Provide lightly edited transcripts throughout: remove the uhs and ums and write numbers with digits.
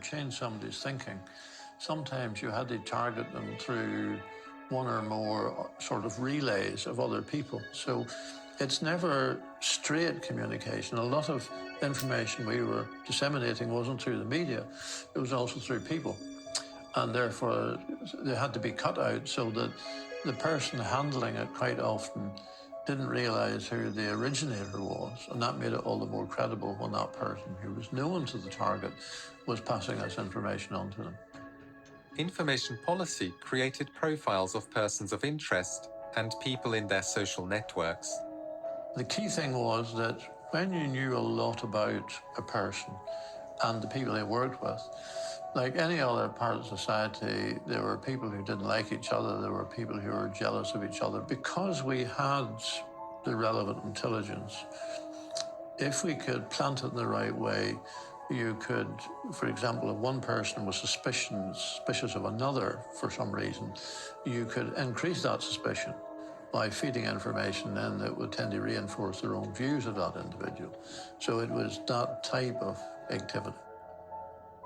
change somebody's thinking, sometimes you had to target them through one or more sort of relays of other people. So it's never straight communication. A lot of information we were disseminating wasn't through the media, it was also through people. And therefore, they had to be cut out so that the person handling it quite often didn't realize who the originator was. And that made it all the more credible when that person who was known to the target was passing this information on to them. Information policy created profiles of persons of interest and people in their social networks. The key thing was that when you knew a lot about a person and the people they worked with, like any other part of society, there were people who didn't like each other, there were people who were jealous of each other. Because we had the relevant intelligence, if we could plant it in the right way, you could, for example, if one person was suspicious of another for some reason, you could increase that suspicion by feeding information in that would tend to reinforce their own views of that individual. So it was that type of activity.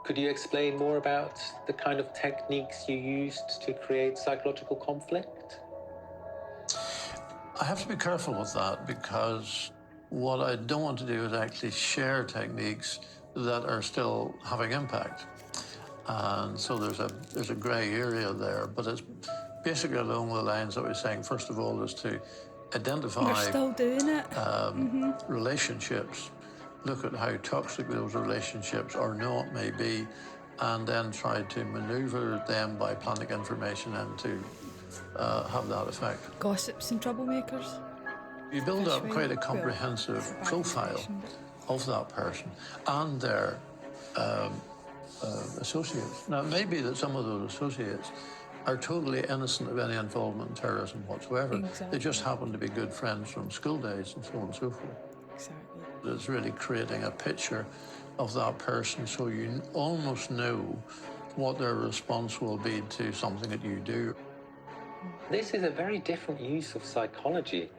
Could you explain more about the kind of techniques you used to create psychological conflict? I have to be careful with that because what I don't want to do is actually share techniques that are still having impact. And so there's a grey area there, but it's basically along the lines that we're saying, first of all, is to identify We're still doing it. Relationships, look at how toxic those relationships or not may be, and then try to maneuver them by planting information and to have that effect. Gossips and troublemakers. You build up quite a comprehensive profile of that person and their associates. Now, it may be that some of those associates are totally innocent of any involvement in terrorism whatsoever. Exactly. They just happen to be good friends from school days and so on and so forth. Exactly. It's really creating a picture of that person so you almost know what their response will be to something that you do. This is a very different use of psychology.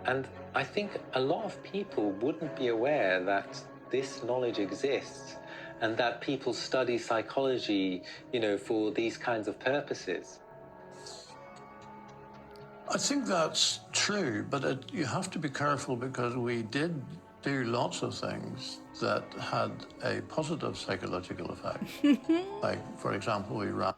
And I think a lot of people wouldn't be aware that this knowledge exists and that people study psychology, for these kinds of purposes. I think that's true, but you have to be careful because we did do lots of things that had a positive psychological effect. Like, for example, we ran